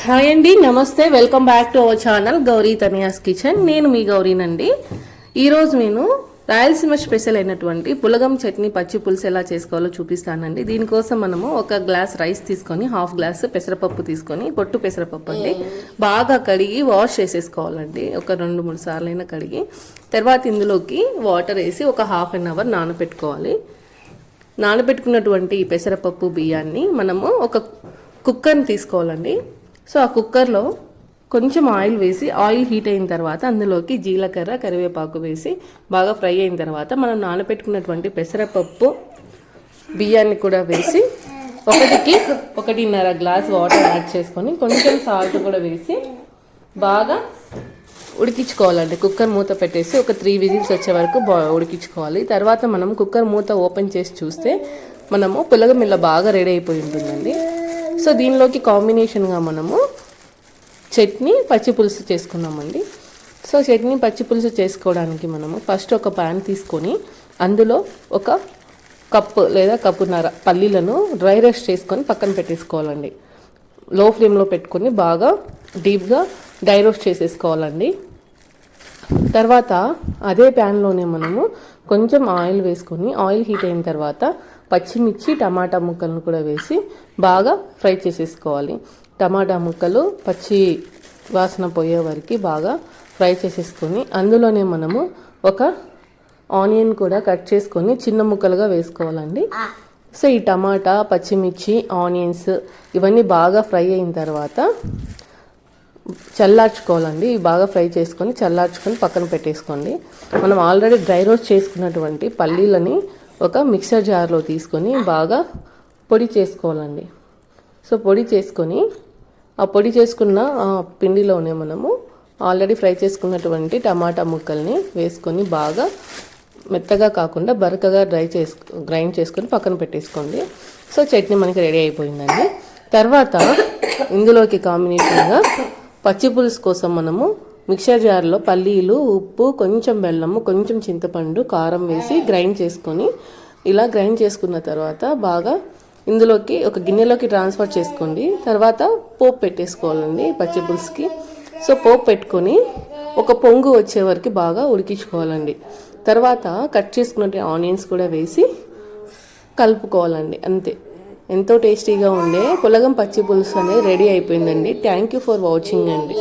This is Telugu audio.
హాయ్ అండి, నమస్తే. Welcome back to our channel Gauri Taniya's kitchen. నేను మీ గౌరీనండి. ఈరోజు నేను రాయలసీమ స్పెషల్ అయినటువంటి పులగం చట్నీ పచ్చి పులుసు ఎలా చేసుకోవాలో చూపిస్తానండి. దీనికోసం మనము ఒక గ్లాస్ రైస్ తీసుకొని హాఫ్ గ్లాస్ పెసరపప్పు తీసుకొని, పొట్టు పెసరపప్పు అండి, బాగా కడిగి వాష్ చేసేసుకోవాలండి. ఒక 2-3 సార్లైనా కడిగి తర్వాత ఇందులోకి వాటర్ వేసి ఒక హాఫ్ అన్ అవర్ నానబెట్టుకోవాలి. నానబెట్టుకున్నటువంటి పెసరపప్పు బియ్యాన్ని మనము ఒక కుక్కర్ని తీసుకోవాలండి. సో ఆ కుక్కర్లో కొంచెం ఆయిల్ వేసి, ఆయిల్ హీట్ అయిన తర్వాత అందులోకి జీలకర్ర, కరివేపాకు వేసి బాగా ఫ్రై అయిన తర్వాత మనం నానబెట్టుకున్నటువంటి పెసరపప్పు బియ్యాన్ని కూడా వేసి 1.5 గ్లాస్ వాటర్ యాడ్ చేసుకొని కొంచెం సాల్ట్ కూడా వేసి బాగా ఉడికించుకోవాలండి. కుక్కర్ మూత పెట్టేసి ఒక 3 విజిల్స్ వచ్చే వరకు ఉడికించుకోవాలి. తర్వాత మనం కుక్కర్ మూత ఓపెన్ చేసి చూస్తే మనము పులగం ఇలా బాగా రెడీ అయిపోయి ఉంటుందండి. సో దీనిలోకి కాంబినేషన్గా మనము చట్నీ పచ్చి పులుసు చేసుకున్నామండి. సో చట్నీ పచ్చి పులుసు చేసుకోవడానికి మనము ఫస్ట్ ఒక ప్యాన్ తీసుకొని అందులో ఒక కప్పు లేదా కప్పున్నర పల్లీలను డ్రై రోస్ట్ చేసుకొని పక్కన పెట్టేసుకోవాలండి. లో ఫ్లేమ్లో పెట్టుకొని బాగా డీప్గా డ్రై రోస్ట్ చేసేసుకోవాలండి. తర్వాత అదే ప్యాన్లోనే మనము కొంచెం ఆయిల్ వేసుకొని, ఆయిల్ హీట్ అయిన తర్వాత పచ్చిమిర్చి, టమాటా ముక్కలను కూడా వేసి బాగా ఫ్రై చేసేసుకోవాలి. టమాటా ముక్కలు పచ్చి వాసన పోయే వరకు బాగా ఫ్రై చేసేసుకొని అందులోనే మనము ఒక ఆనియన్ కూడా కట్ చేసుకొని చిన్న ముక్కలుగా వేసుకోవాలండి. సో ఈ టమాటా, పచ్చిమిర్చి, ఆనియన్స్ ఇవన్నీ బాగా ఫ్రై అయిన తర్వాత చల్లార్చుకోవాలండి. బాగా ఫ్రై చేసుకొని చల్లార్చుకొని పక్కన పెట్టేసుకోండి. మనం ఆల్రెడీ డ్రై రోస్ట్ చేసుకున్నటువంటి పల్లీలని ఒక మిక్సర్ జార్లో తీసుకొని బాగా పొడి చేసుకోవాలండి. సో పొడి చేసుకొని ఆ పొడి చేసుకున్న పిండిలోనే మనము ఆల్రెడీ ఫ్రై చేసుకున్నటువంటి టమాటా ముక్కల్ని వేసుకొని బాగా మెత్తగా కాకుండా బరకగా గ్రైండ్ చేసుకొని పక్కన పెట్టేసుకోండి. సో చట్నీ మనకి రెడీ అయిపోయిందండి. తర్వాత ఇందులోకి కాంబినేషన్గా పచ్చి పులుసు కోసం మనము మిక్సర్ జార్లో పల్లీలు, ఉప్పు, కొంచెం బెల్లము, కొంచెం చింతపండు, కారం వేసి గ్రైండ్ చేసుకొని, ఇలా గ్రైండ్ చేసుకున్న తర్వాత బాగా ఇందులోకి ఒక గిన్నెలోకి ట్రాన్స్ఫర్ చేసుకోండి. తర్వాత పోపు పెట్టేసుకోవాలండి పచ్చి పులుసుకి. సో పోపు పెట్టుకొని ఒక పొంగు వచ్చే వరకు బాగా ఉడికించుకోవాలండి. తర్వాత కట్ చేసుకున్న ఆనియన్స్ కూడా వేసి కలుపుకోవాలండి. అంతే, ఎంతో టేస్టీగా ఉండే పులగం పచ్చి పులుసు అనేది రెడీ అయిపోయిందండి. థ్యాంక్ యూ ఫర్ వాచింగ్ అండి.